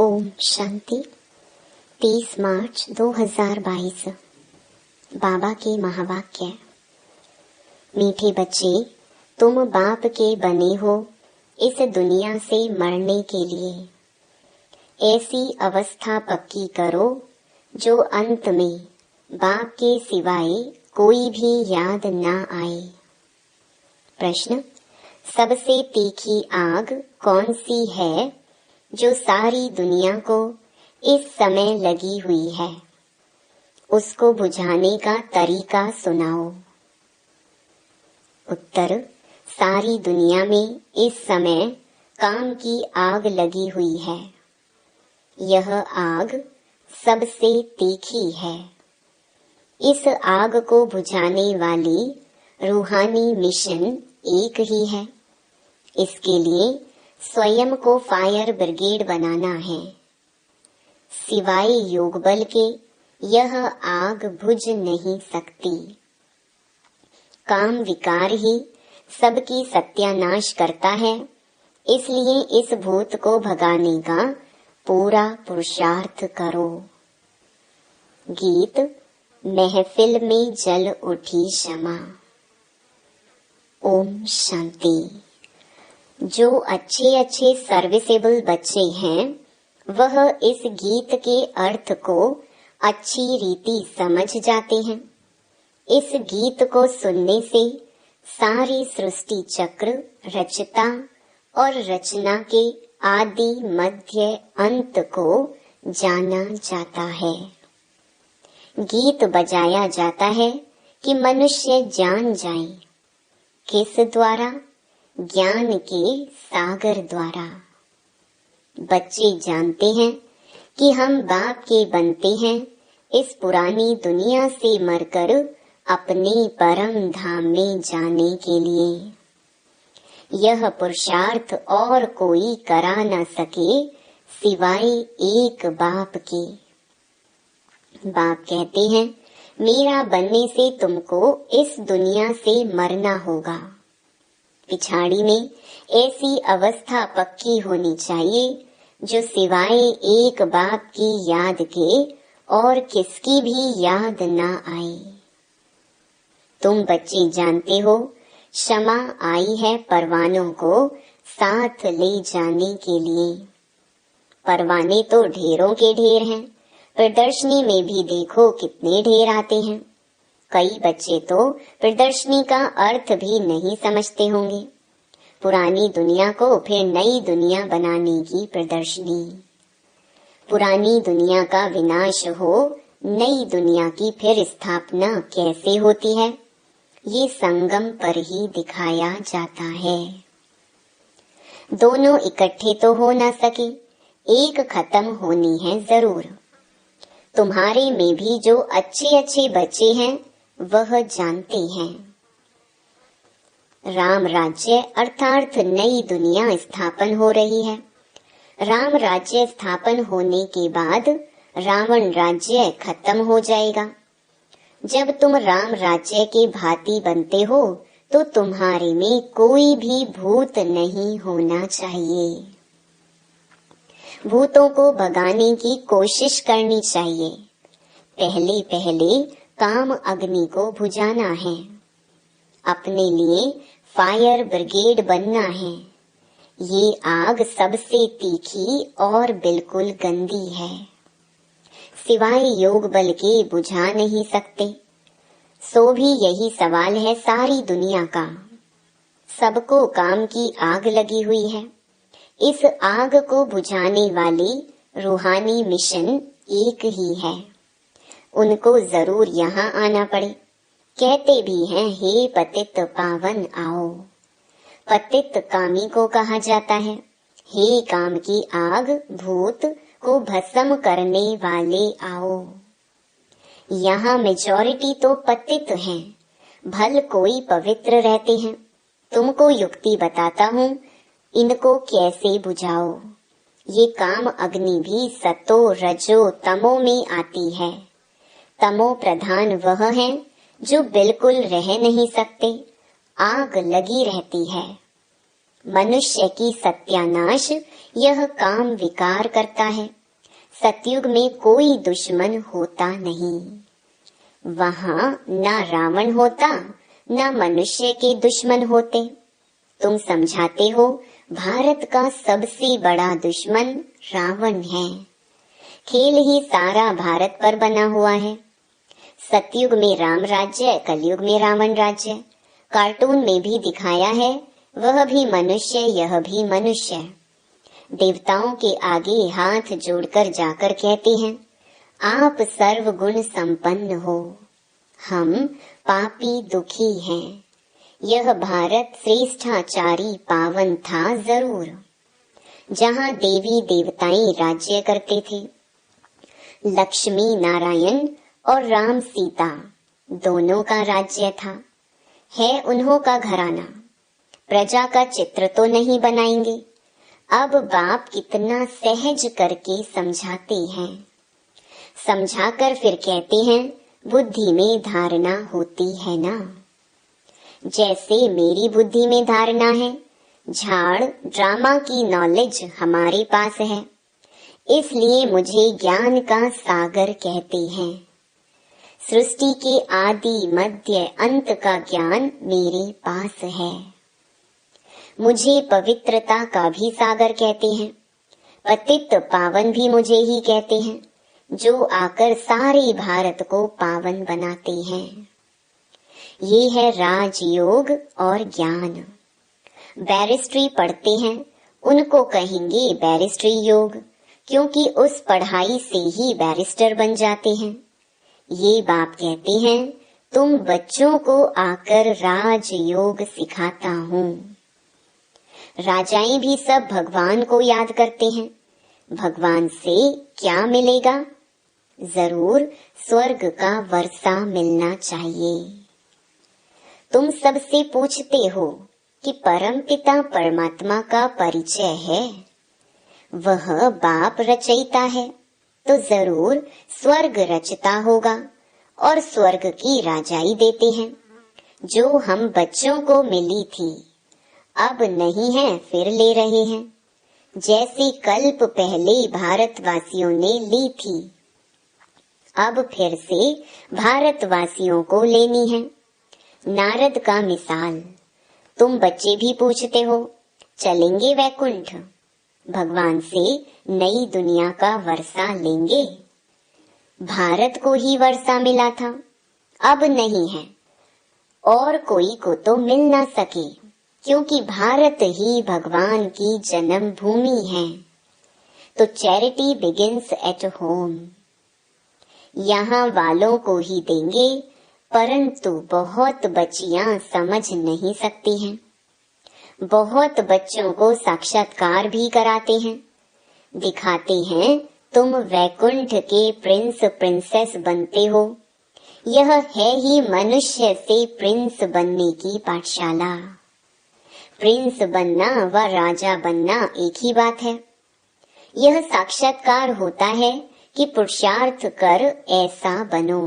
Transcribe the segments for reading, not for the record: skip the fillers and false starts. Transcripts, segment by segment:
ओम शांति। 30 मार्च 2022। बाबा के महावाक्य। मीठे बच्चे, तुम बाप के बने हो इस दुनिया से मरने के लिए। ऐसी अवस्था पक्की करो जो अंत में बाप के सिवाय कोई भी याद ना आए। प्रश्न: सबसे तीखी आग कौन सी है जो सारी दुनिया को इस समय लगी हुई है? उसको बुझाने का तरीका सुनाओ। उत्तर: सारी दुनिया में इस समय काम की आग लगी हुई है। यह आग सबसे तीखी है। इस आग को बुझाने वाली रूहानी मिशन एक ही है। इसके लिए स्वयं को फायर ब्रिगेड बनाना है। सिवाय योग बल के यह आग बुझ नहीं सकती। काम विकार ही सबकी सत्यानाश करता है, इसलिए इस भूत को भगाने का पूरा पुरुषार्थ करो। गीत: महफिल में जल उठी शमा। ओम शांति। जो अच्छे अच्छे सर्विसेबल बच्चे हैं, वह इस गीत के अर्थ को अच्छी रीति समझ जाते हैं। इस गीत को सुनने से सारी सृष्टि चक्र, रचता और रचना के आदि मध्य अंत को जाना जाता है। गीत बजाया जाता है कि मनुष्य जान जाए। किस द्वारा? ज्ञान के सागर द्वारा। बच्चे जानते हैं कि हम बाप के बनते हैं इस पुरानी दुनिया से मरकर अपने परम धाम में जाने के लिए। यह पुरुषार्थ और कोई करा न सके सिवाय एक बाप के। बाप कहते हैं, मेरा बनने से तुमको इस दुनिया से मरना होगा। पिछाड़ी में ऐसी अवस्था पक्की होनी चाहिए जो सिवाय एक बाप की याद के और किसकी भी याद ना आए। तुम बच्चे जानते हो, क्षमा आई है परवानों को साथ ले जाने के लिए। परवाने तो ढेरों के ढेर हैं। प्रदर्शनी में भी देखो कितने ढेर आते हैं। कई बच्चे तो प्रदर्शनी का अर्थ भी नहीं समझते होंगे। पुरानी दुनिया को फिर नई दुनिया बनाने की प्रदर्शनी। पुरानी दुनिया का विनाश हो, नई दुनिया की फिर स्थापना कैसे होती है, ये संगम पर ही दिखाया जाता है। दोनों इकट्ठे तो हो ना सके, एक खत्म होनी है जरूर। तुम्हारे में भी जो अच्छे अच्छे बच्चे हैं, वह जानते हैं। राम राज्य अर्थात नई दुनिया स्थापन हो रही है। राम राज्य स्थापन होने के बाद रावण राज्य खत्म हो जाएगा। जब तुम राम राज्य के भांति बनते हो, तो तुम्हारे में कोई भी भूत नहीं होना चाहिए। भूतों को भगाने की कोशिश करनी चाहिए। पहले पहले काम अग्नि को बुझाना है। अपने लिए फायर ब्रिगेड बनना है। ये आग सबसे तीखी और बिल्कुल गंदी है। सिवाय योग बल के बुझा नहीं सकते। सो भी यही सवाल है सारी दुनिया का। सबको काम की आग लगी हुई है। इस आग को बुझाने वाली रूहानी मिशन एक ही है। उनको जरूर यहाँ आना पड़े। कहते भी हैं, हे पतित पावन आओ। पतित कामी को कहा जाता है। हे काम की आग, भूत को भस्म करने वाले आओ। यहाँ मेजॉरिटी तो पतित हैं, भल कोई पवित्र रहते हैं। तुमको युक्ति बताता हूँ, इनको कैसे बुझाओ। ये काम अग्नि भी सतो रजो तमो में आती है। तमो प्रधान वह है जो बिल्कुल रह नहीं सकते, आग लगी रहती है। मनुष्य की सत्यानाश यह काम विकार करता है। सतयुग में कोई दुश्मन होता नहीं। वहां ना रावण होता, ना मनुष्य के दुश्मन होते। तुम समझाते हो भारत का सबसे बड़ा दुश्मन रावण है। खेल ही सारा भारत पर बना हुआ है। सतयुग में राम राज्य, कलयुग में रावण राज्य। कार्टून में भी दिखाया है, वह भी मनुष्य, यह भी मनुष्य। देवताओं के आगे हाथ जोड़कर जाकर कहते हैं, आप सर्वगुण संपन्न हो, हम पापी दुखी हैं। यह भारत श्रेष्ठाचारी पावन था जरूर, जहाँ देवी देवताएं राज्य करते थे। लक्ष्मी नारायण और राम सीता दोनों का राज्य था। है उन्हों का घराना। प्रजा का चित्र तो नहीं बनाएंगे। अब बाप कितना सहज करके समझाते हैं। समझाकर फिर कहते हैं, बुद्धि में धारणा होती है ना। जैसे मेरी बुद्धि में धारणा है, झाड़ ड्रामा की नॉलेज हमारे पास है, इसलिए मुझे ज्ञान का सागर कहते हैं। सृष्टि के आदि मध्य अंत का ज्ञान मेरे पास है। मुझे पवित्रता का भी सागर कहते हैं। पतित पावन भी मुझे ही कहते हैं, जो आकर सारे भारत को पावन बनाते हैं। ये है राजयोग और ज्ञान। बैरिस्ट्री पढ़ते हैं, उनको कहेंगे बैरिस्ट्री योग, क्योंकि उस पढ़ाई से ही बैरिस्टर बन जाते हैं। ये बाप कहते हैं, तुम बच्चों को आकर राजयोग सिखाता हूँ। राजाएं भी सब भगवान को याद करते हैं। भगवान से क्या मिलेगा? जरूर स्वर्ग का वर्षा मिलना चाहिए। तुम सबसे पूछते हो कि परमपिता परमात्मा का परिचय है, वह बाप रचयिता है, तो जरूर स्वर्ग रचता होगा और स्वर्ग की राजाई देते हैं, जो हम बच्चों को मिली थी। अब नहीं है, फिर ले रहे हैं, जैसे कल्प पहले भारतवासियों ने ली थी, अब फिर से भारतवासियों को लेनी है। नारद का मिसाल। तुम बच्चे भी पूछते हो, चलेंगे वैकुंठ, भगवान से नई दुनिया का वर्षा लेंगे। भारत को ही वर्षा मिला था, अब नहीं है, और कोई को तो मिल ना सके, क्योंकि भारत ही भगवान की जन्म भूमि है। तो चैरिटी बिगिंस एट होम। यहाँ वालों को ही देंगे, परंतु बहुत बच्चियां समझ नहीं सकती हैं। बहुत बच्चों को साक्षात्कार भी कराते हैं, दिखाते हैं तुम वैकुंठ के प्रिंस प्रिंसेस बनते हो। यह है ही मनुष्य से प्रिंस बनने की पाठशाला। प्रिंस बनना व राजा बनना एक ही बात है। यह साक्षात्कार होता है कि पुरुषार्थ कर ऐसा बनो।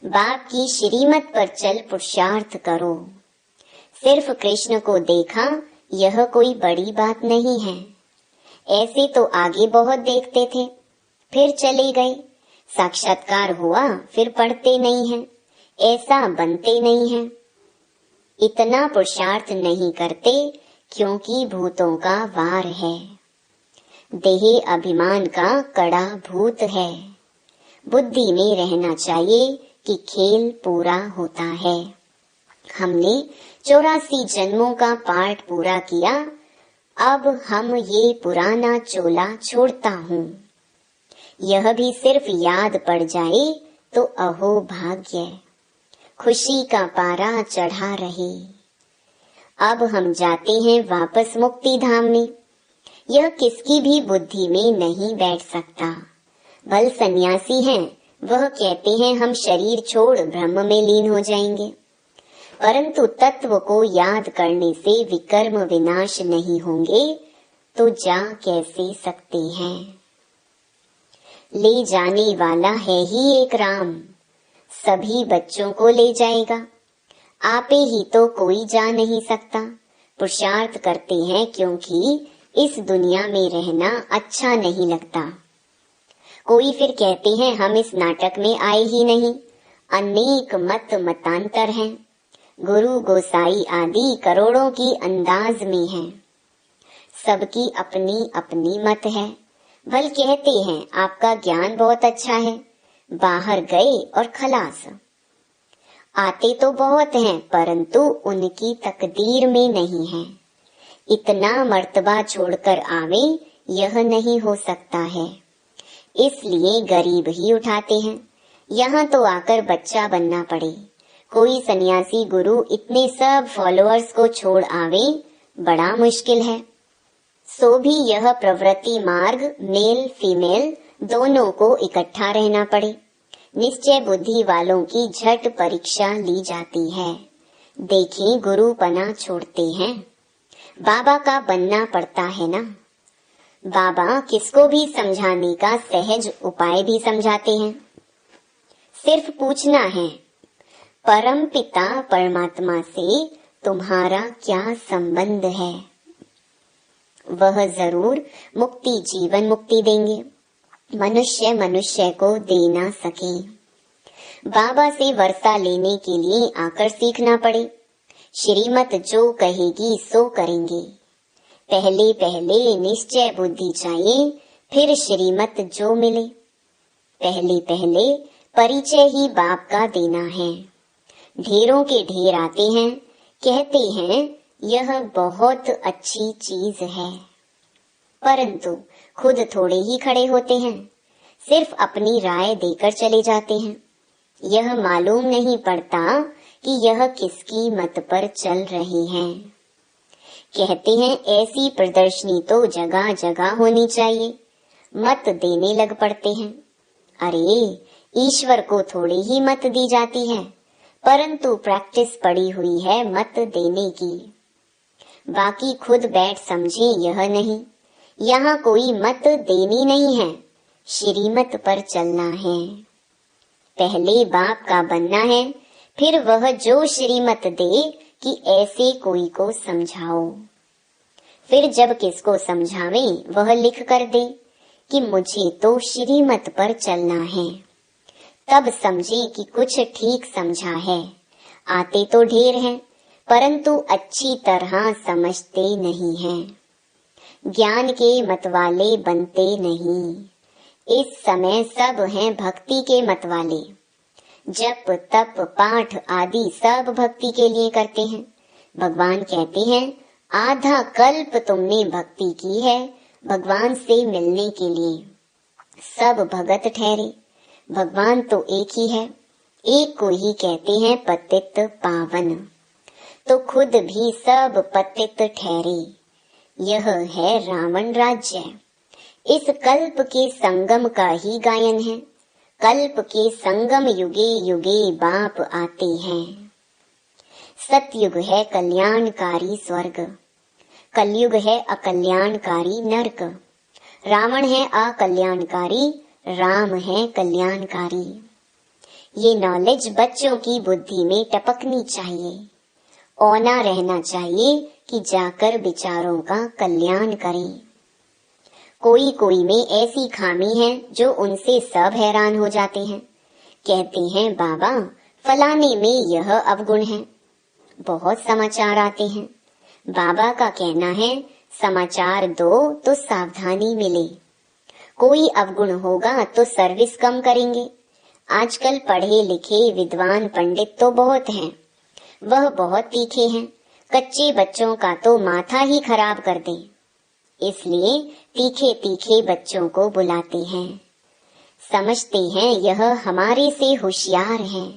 बाप की श्रीमत पर चल पुरुषार्थ करो। सिर्फ कृष्ण को देखा, यह कोई बड़ी बात नहीं है। ऐसे तो आगे बहुत देखते थे, फिर चले गए। साक्षात्कार हुआ, फिर पढ़ते नहीं हैं, ऐसा बनते नहीं हैं। इतना पुरुषार्थ नहीं करते, क्योंकि भूतों का वार है। देह अभिमान का कड़ा भूत है। बुद्धि में रहना चाहिए कि खेल पूरा होता है। हमने 84 जन्मों का पाठ पूरा किया, अब हम ये पुराना चोला छोड़ता हूँ। यह भी सिर्फ याद पड़ जाए तो अहो भाग्य, खुशी का पारा चढ़ा रहे। अब हम जाते हैं वापस मुक्ति धाम में। यह किसकी भी बुद्धि में नहीं बैठ सकता। भल सन्यासी हैं, वह कहते हैं हम शरीर छोड़ ब्रह्म में लीन हो जाएंगे, परंतु तत्व को याद करने से विकर्म विनाश नहीं होंगे, तो जा कैसे सकते हैं। ले जाने वाला है ही एक राम, सभी बच्चों को ले जाएगा। आपे ही तो कोई जा नहीं सकता, पुरुषार्थ करते हैं क्योंकि इस दुनिया में रहना अच्छा नहीं लगता। कोई फिर कहते हैं हम इस नाटक में आए ही नहीं, अनेक मत मतांतर हैं, गुरु गोसाई आदि करोड़ों की अंदाज में हैं, सबकी अपनी अपनी मत है। भल कहते हैं आपका ज्ञान बहुत अच्छा है, बाहर गए और खलास। आते तो बहुत हैं परंतु उनकी तकदीर में नहीं है। इतना मर्तबा छोड़कर आवे यह नहीं हो सकता है, इसलिए गरीब ही उठाते हैं। यहाँ तो आकर बच्चा बनना पड़े। कोई सन्यासी गुरु इतने सब फॉलोअर्स को छोड़ आवे बड़ा मुश्किल है। सो भी यह प्रवृत्ति मार्ग मेल फीमेल दोनों को इकट्ठा रहना पड़े। निश्चय बुद्धि वालों की झट परीक्षा ली जाती है। देखें गुरु पना छोड़ते हैं, बाबा का बनना पड़ता है ना। बाबा किसको भी समझाने का सहज उपाय भी समझाते हैं। सिर्फ पूछना है, परम पिता परमात्मा से तुम्हारा क्या संबंध है? वह जरूर मुक्ति जीवन मुक्ति देंगे, मनुष्य मनुष्य को दे ना सके। बाबा से वर्षा लेने के लिए आकर सीखना पड़े। श्रीमत जो कहेगी सो करेंगे। पहले पहले निश्चय बुद्धि चाहिए, फिर श्रीमत जो मिले। पहले पहले परिचय ही बाप का देना है। ढेरों के ढेर आते हैं, कहते हैं यह बहुत अच्छी चीज है, परंतु खुद थोड़े ही खड़े होते हैं, सिर्फ अपनी राय देकर चले जाते हैं। यह मालूम नहीं पड़ता कि यह किसकी मत पर चल रहे हैं। कहते हैं ऐसी प्रदर्शनी तो जगह जगह होनी चाहिए, मत देने लग पड़ते हैं। अरे ईश्वर को थोड़ी ही मत दी जाती है, परंतु प्रैक्टिस पड़ी हुई है मत देने की। बाकी खुद बैठ समझे यह नहीं, यहाँ कोई मत देनी नहीं है, श्रीमत पर चलना है। पहले बाप का बनना है, फिर वह जो श्रीमत दे कि ऐसे कोई को समझाओ। फिर जब किसको समझावे वह लिख कर दे कि मुझे तो श्रीमत पर चलना है, तब समझे कि कुछ ठीक समझा है। आते तो ढेर हैं, परंतु अच्छी तरह समझते नहीं हैं। ज्ञान के मतवाले बनते नहीं। इस समय सब हैं भक्ति के मतवाले। जप तप पाठ आदि सब भक्ति के लिए करते हैं। भगवान कहते हैं आधा कल्प तुमने भक्ति की है भगवान से मिलने के लिए। सब भगत ठहरे, भगवान तो एक ही है। एक को ही कहते हैं पतित पावन, तो खुद भी सब पतित ठहरे। यह है रावण राज्य। इस कल्प के संगम का ही गायन है। कल्प के संगम युगे युगे बाप आते हैं। सतयुग है कल्याणकारी स्वर्ग, कलयुग है अकल्याणकारी नरक। रावण है अकल्याणकारी, राम है कल्याणकारी। ये नॉलेज बच्चों की बुद्धि में टपकनी चाहिए। औना रहना चाहिए कि जाकर विचारों का कल्याण करें। कोई कोई में ऐसी खामी है जो उनसे सब हैरान हो जाते हैं। कहते हैं बाबा फलाने में यह अवगुण है। बहुत समाचार आते हैं। बाबा का कहना है समाचार दो तो सावधानी मिले। कोई अवगुण होगा तो सर्विस कम करेंगे। आजकल पढ़े लिखे विद्वान पंडित तो बहुत हैं, वह बहुत तीखे हैं। कच्चे बच्चों का तो माथा ही खराब कर दे, इसलिए तीखे तीखे बच्चों को बुलाते हैं। समझते हैं यह हमारे से होशियार हैं।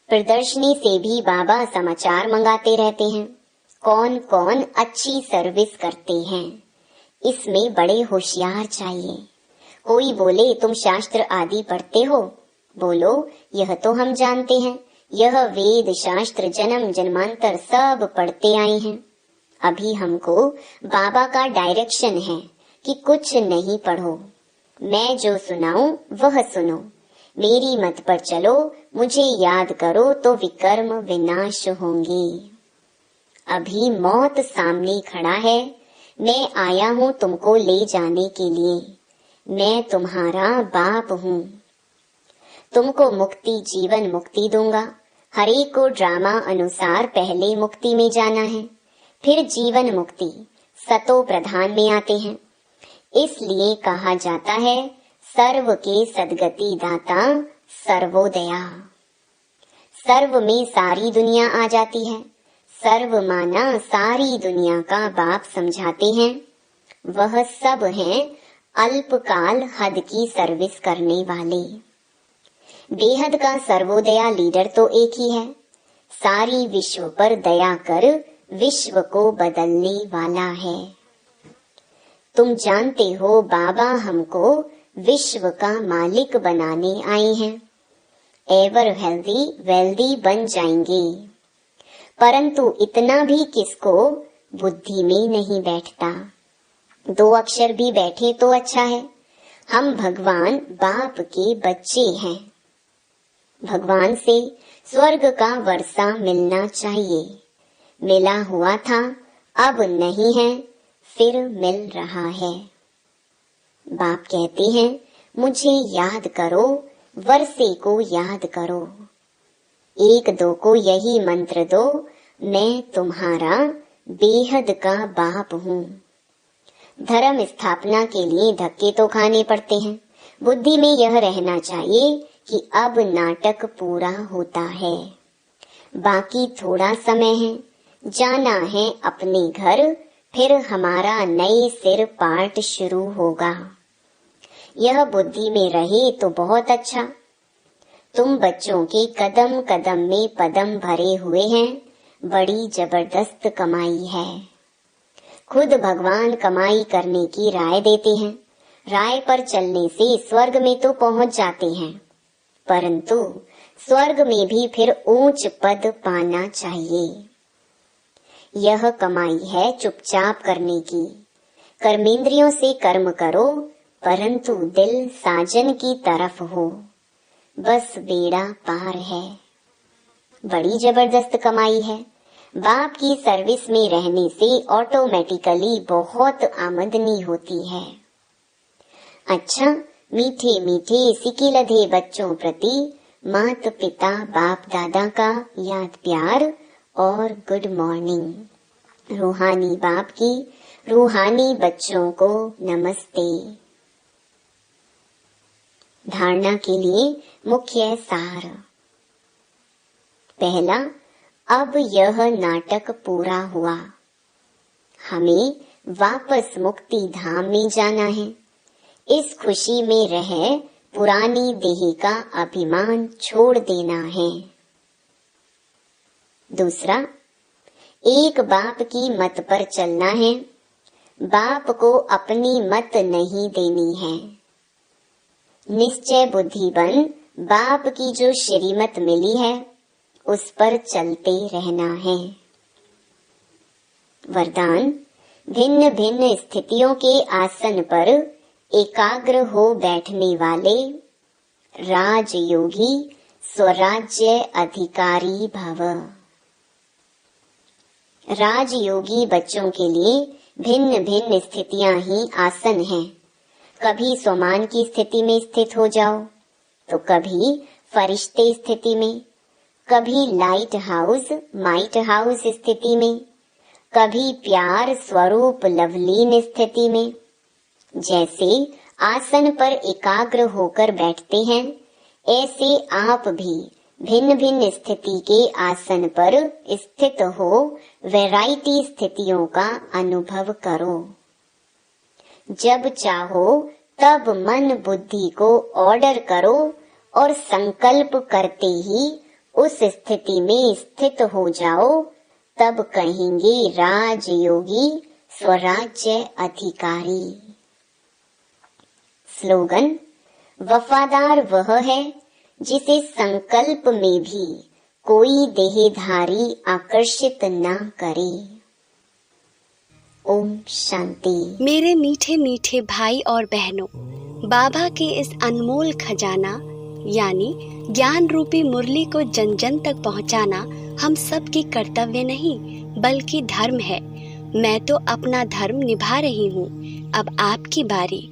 प्रदर्शनी से भी बाबा समाचार मंगाते रहते हैं, कौन कौन अच्छी सर्विस करते हैं। इसमें बड़े होशियार चाहिए। कोई बोले तुम शास्त्र आदि पढ़ते हो, बोलो यह तो हम जानते हैं। यह वेद शास्त्र जन्म जन्मांतर सब पढ़ते आए हैं। अभी हमको बाबा का डायरेक्शन है कि कुछ नहीं पढ़ो, मैं जो सुनाऊं वह सुनो, मेरी मत पर चलो, मुझे याद करो तो विकर्म विनाश होंगे। अभी मौत सामने खड़ा है। मैं आया हूँ तुमको ले जाने के लिए। मैं तुम्हारा बाप हूँ। तुमको मुक्ति, जीवन मुक्ति दूंगा। हर एक को ड्रामा अनुसार पहले मुक्ति में जाना है, फिर जीवन मुक्ति सतो प्रधान में आते हैं। इसलिए कहा जाता है सर्व के सदगति दाता सर्वोदया। सर्व में सारी दुनिया आ जाती है। सर्व माना सारी दुनिया का बाप समझाते हैं। वह सब हैं अल्पकाल हद की सर्विस करने वाले। बेहद का सर्वोदया लीडर तो एक ही है। सारी विश्व पर दया कर विश्व को बदलने वाला है। तुम जानते हो बाबा हमको विश्व का मालिक बनाने आए हैं। एवर हेल्दी वेल्दी बन जाएंगे। परंतु इतना भी किसको बुद्धि में नहीं बैठता। 2 अक्षर भी बैठे तो अच्छा है। हम भगवान बाप के बच्चे हैं। भगवान से स्वर्ग का वर्षा मिलना चाहिए। मिला हुआ था, अब नहीं है, फिर मिल रहा है। बाप कहते हैं मुझे याद करो, वर्षे को याद करो। 1-2 को यही मंत्र दो, मैं तुम्हारा बेहद का बाप हूँ। धर्म स्थापना के लिए धक्के तो खाने पड़ते हैं। बुद्धि में यह रहना चाहिए कि अब नाटक पूरा होता है, बाकी थोड़ा समय है, जाना है अपने घर, फिर हमारा नए सिर पाठ शुरू होगा। यह बुद्धि में रहे तो बहुत अच्छा। तुम बच्चों के कदम कदम में पदम भरे हुए हैं। बड़ी जबरदस्त कमाई है। खुद भगवान कमाई करने की राय देते हैं। राय पर चलने से स्वर्ग में तो पहुंच जाते हैं, परंतु स्वर्ग में भी फिर ऊंच पद पाना चाहिए। यह कमाई है चुपचाप करने की। कर्मेंद्रियों से कर्म करो, परंतु दिल साजन की तरफ हो, बस बेड़ा पार है। बड़ी जबरदस्त कमाई है। बाप की सर्विस में रहने से ऑटोमेटिकली बहुत आमदनी होती है। अच्छा, मीठे मीठे सिकिलधे बच्चों प्रति माता पिता बाप दादा का याद प्यार और गुड मॉर्निंग। रूहानी बाप की रूहानी बच्चों को नमस्ते। धारणा के लिए मुख्य सार। पहला, अब यह नाटक पूरा हुआ। हमें वापस मुक्ति धाम में जाना है। इस खुशी में रह पुरानी देह का अभिमान छोड़ देना है। दूसरा, एक बाप की मत पर चलना है। बाप को अपनी मत नहीं देनी है। निश्चय बुद्धि बन बाप की जो श्रीमत मिली है उस पर चलते रहना है। वरदान, भिन्न भिन्न स्थितियों के आसन पर एकाग्र हो बैठने वाले राजयोगी स्वराज्य अधिकारी भव। राजयोगी बच्चों के लिए भिन्न भिन्न स्थितियां ही आसन हैं। कभी स्वमान की स्थिति में स्थित हो जाओ, तो कभी फरिश्ते स्थिति में, कभी लाइट हाउस माइट हाउस स्थिति में, कभी प्यार स्वरूप लवलीन स्थिति में। जैसे आसन पर एकाग्र होकर बैठते हैं, ऐसे आप भी भिन्न भिन्न स्थिति के आसन पर स्थित हो वैरायटी स्थितियों का अनुभव करो। जब चाहो तब मन बुद्धि को ऑर्डर करो और संकल्प करते ही उस स्थिति में स्थित हो जाओ, तब कहेंगे राजयोगी स्वराज्य अधिकारी। स्लोगन, वफादार वह है जिसे संकल्प में भी कोई देहधारी आकर्षित न करे। ओम शांति। मेरे मीठे मीठे भाई और बहनों, बाबा के इस अनमोल खजाना यानी ज्ञान रूपी मुरली को जन जन तक पहुंचाना हम सब की कर्तव्य नहीं बल्कि धर्म है। मैं तो अपना धर्म निभा रही हूँ, अब आपकी बारी।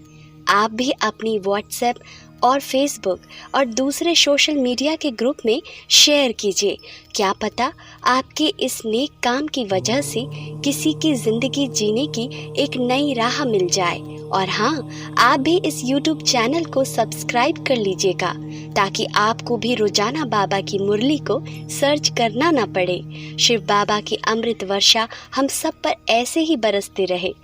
आप भी अपनी व्हाट्सएप और फेसबुक और दूसरे सोशल मीडिया के ग्रुप में शेयर कीजिए। क्या पता आपके इस नेक काम की वजह से किसी की जिंदगी जीने की एक नई राह मिल जाए। और हाँ, आप भी इस YouTube चैनल को सब्सक्राइब कर लीजिएगा ताकि आपको भी रोजाना बाबा की मुरली को सर्च करना ना पड़े। शिव बाबा की अमृत वर्षा हम सब पर ऐसे ही बरसते रहे।